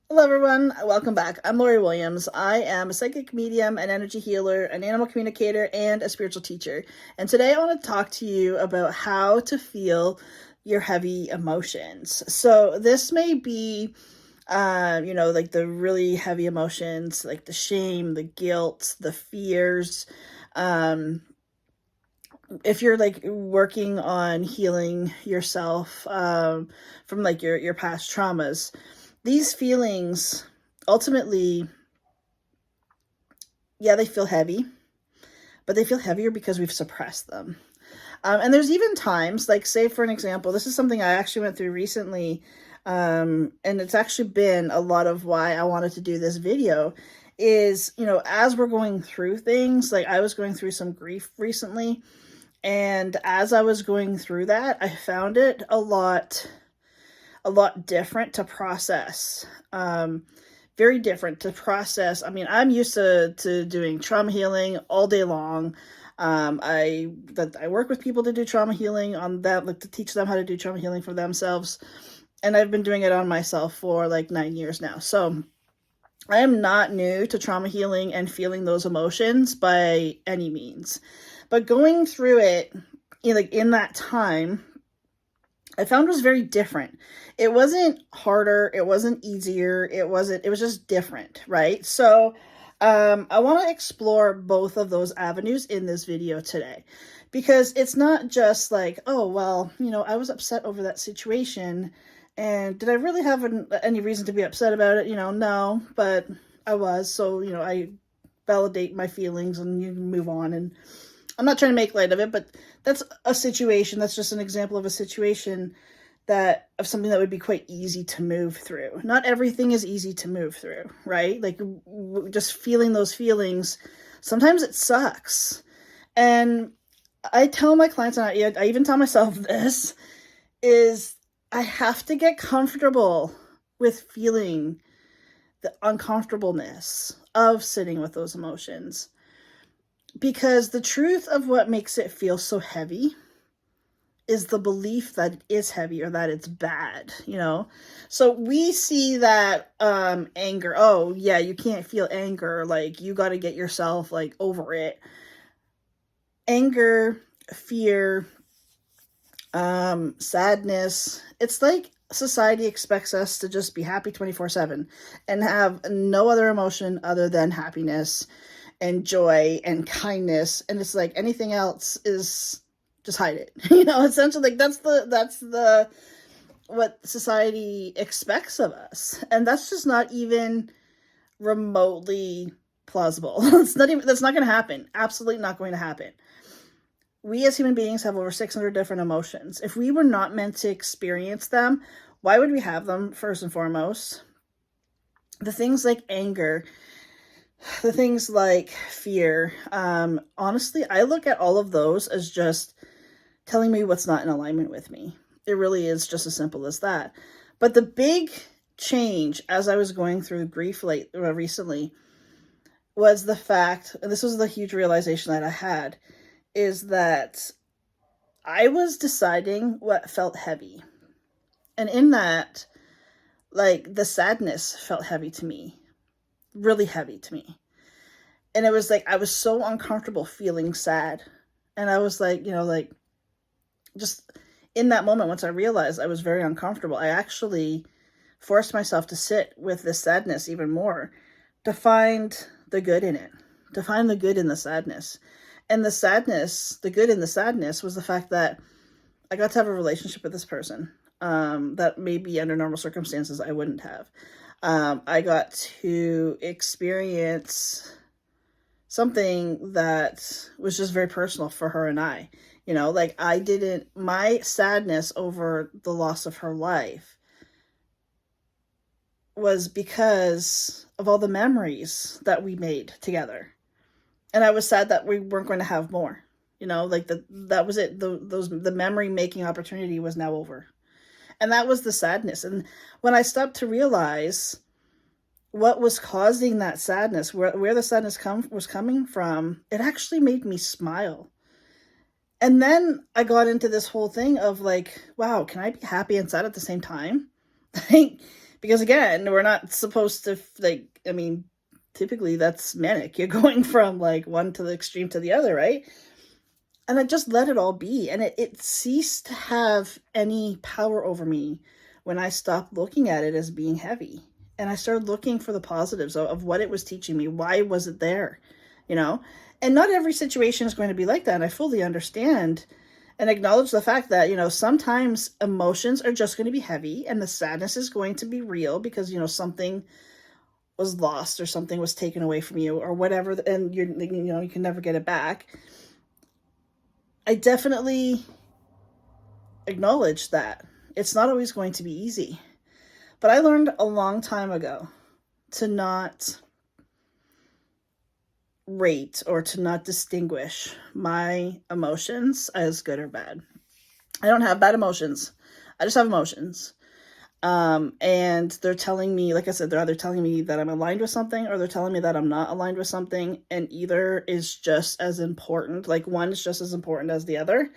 Hello, everyone. Welcome back. I'm Lori Williams. I am a psychic medium, an energy healer, an animal communicator, and a spiritual teacher. And today I want to talk to you about how to feel your heavy emotions. So this may be, like the really heavy emotions, like the shame, the guilt, the fears. Um, if you're like working on healing yourself from like your past traumas, these feelings ultimately, yeah, they feel heavy, but they feel heavier because we've suppressed them. And there's even times, like, say, for an example, this is something I actually went through recently, and it's actually been a lot of why I wanted to do this video. Is, as we're going through things, like I was going through some grief recently, and as I was going through that, I found it a lot different to process. Very different to process. I mean, I'm used to doing trauma healing all day long. I work with people to do trauma healing on that, like to teach them how to do trauma healing for themselves. And I've been doing it on myself for like 9 years now. So I am not new to trauma healing and feeling those emotions by any means. But going through it, in that time, I found was very different. It wasn't harder, it wasn't easier, it was just different, right? So I want to explore both of those avenues in this video today, because it's not just like, oh, well, I was upset over that situation, and did I really have any reason to be upset about it? No, but I was. So, I validate my feelings and you move on. And I'm not trying to make light of it, but that's a situation. That's just an example of a situation of something that would be quite easy to move through. Not everything is easy to move through, right? Like just feeling those feelings, sometimes it sucks. And I tell my clients, and I even tell myself this, is I have to get comfortable with feeling the uncomfortableness of sitting with those emotions. Because the truth of what makes it feel so heavy is the belief that it is heavy or that it's bad, So we see that anger, oh yeah, you can't feel anger, like you got to get yourself like over it. Anger, fear, sadness, it's like society expects us to just be happy 24/7 and have no other emotion other than happiness and joy and kindness. And it's like anything else is just hide it. Essentially, like that's the what society expects of us. And that's just not even remotely plausible. That's not going to happen. Absolutely not going to happen. We as human beings have over 600 different emotions. If we were not meant to experience them, why would we have them? First and foremost, the things like anger, the things like fear, honestly, I look at all of those as just telling me what's not in alignment with me. It really is just as simple as that. But the big change as I was going through grief recently was the fact, and this was the huge realization that I had, is that I was deciding what felt heavy. And in that, like, the sadness felt heavy to me, really heavy to me. And it was like I was so uncomfortable feeling sad. And I was like, just in that moment, once I realized I was very uncomfortable, I actually forced myself to sit with this sadness even more, to find the good in it, to find the good in the sadness. And the sadness, the good in the sadness, was the fact that I got to have a relationship with this person that maybe under normal circumstances I wouldn't have. I got to experience something that was just very personal for her and I. Like my sadness over the loss of her life was because of all the memories that we made together. And I was sad that we weren't going to have more. Like that was it. The memory making opportunity was now over. And that was the sadness. And when I stopped to realize what was causing that sadness, where the sadness was coming from, it actually made me smile. And then I got into this whole thing of like, wow, can I be happy and sad at the same time? Like, Because again, we're not supposed to, like, I mean, typically that's manic. You're going from like one to the extreme to the other, right? And I just let it all be. And it ceased to have any power over me when I stopped looking at it as being heavy. And I started looking for the positives of what it was teaching me. Why was it there? You know? And not every situation is going to be like that. And I fully understand and acknowledge the fact that, sometimes emotions are just going to be heavy and the sadness is going to be real because, something was lost or something was taken away from you or whatever. And you can never get it back. I definitely acknowledge that it's not always going to be easy. But I learned a long time ago to not rate or to not distinguish my emotions as good or bad. I don't have bad emotions. I just have emotions. And they're telling me, like I said, they're either telling me that I'm aligned with something or they're telling me that I'm not aligned with something. And either is just as important. Like one is just as important as the other.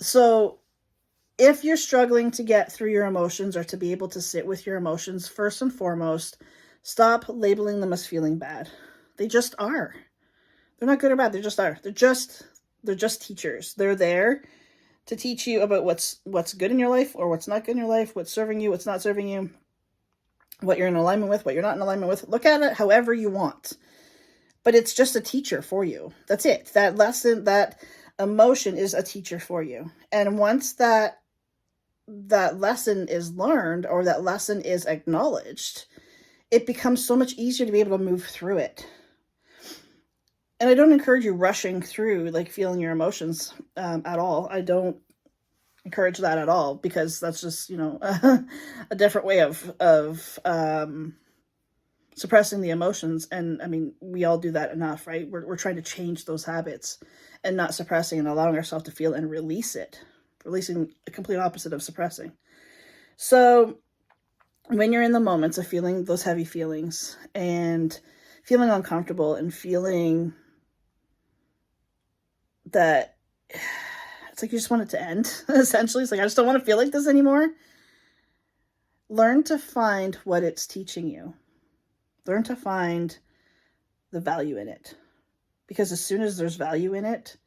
So if you're struggling to get through your emotions or to be able to sit with your emotions, first and foremost, stop labeling them as feeling bad. They just are. They're not good or bad. They just are. They're just teachers. They're there to teach you about what's good in your life or what's not good in your life, what's serving you, what's not serving you, what you're in alignment with, what you're not in alignment with. Look at it however you want. But it's just a teacher for you. That's it. That lesson, that emotion is a teacher for you. And once that lesson is learned or that lesson is acknowledged, it becomes so much easier to be able to move through it. And I don't encourage you rushing through, like, feeling your emotions at all. I don't encourage that at all because that's just, a different way of suppressing the emotions. And I mean, we all do that enough, right? We're trying to change those habits and not suppressing and allowing ourselves to feel and release it. Releasing the complete opposite of suppressing. So when you're in the moments of feeling those heavy feelings and feeling uncomfortable and feeling that it's like you just want it to end, essentially. It's like, I just don't want to feel like this anymore. Learn to find what it's teaching you. Learn to find the value in it. Because as soon as there's value in it,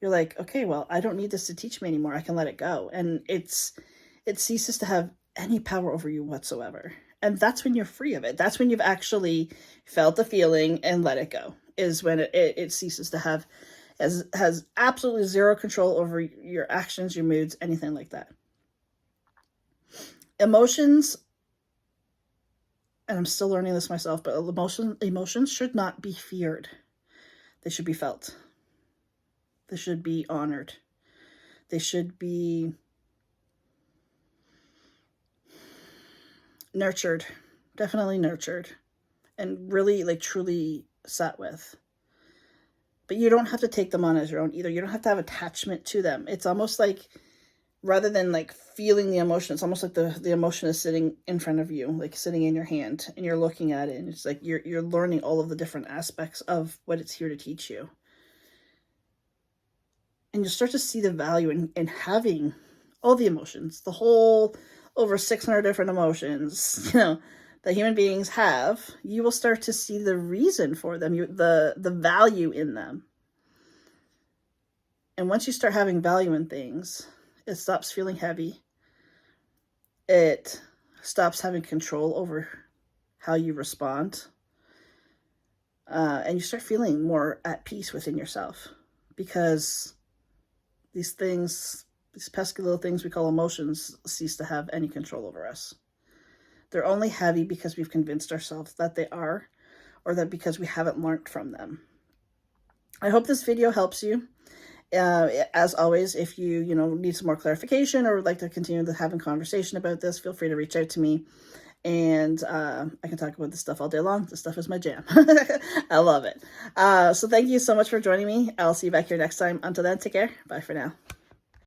you're like, okay, well, I don't need this to teach me anymore. I can let it go. And it ceases to have any power over you whatsoever. And that's when you're free of it. That's when you've actually felt the feeling and let it go, is when it ceases to have, has absolutely zero control over your actions, your moods, anything like that. Emotions, and I'm still learning this myself, but emotions should not be feared. They should be felt. They should be honored. They should be nurtured, definitely nurtured, and really, like, truly sat with. But you don't have to take them on as your own either. You don't have to have attachment to them. It's almost like, rather than like feeling the emotion, it's almost like the emotion is sitting in front of you, like sitting in your hand, and you're looking at it, and it's like you're learning all of the different aspects of what it's here to teach you. And you start to see the value in having all the emotions, the whole over 600 different emotions, that human beings have. You will start to see the reason for them, the value in them. And once you start having value in things, it stops feeling heavy. It stops having control over how you respond. And you start feeling more at peace within yourself, because these pesky little things we call emotions cease to have any control over us. They're only heavy because we've convinced ourselves that they are, or that because we haven't learned from them. I hope this video helps you. As always, if you need some more clarification or would like to continue having conversation about this, feel free to reach out to me. And I can talk about this stuff all day long. This stuff is my jam. I love it. So thank you so much for joining me. I'll see you back here next time. Until then, take care. Bye for now.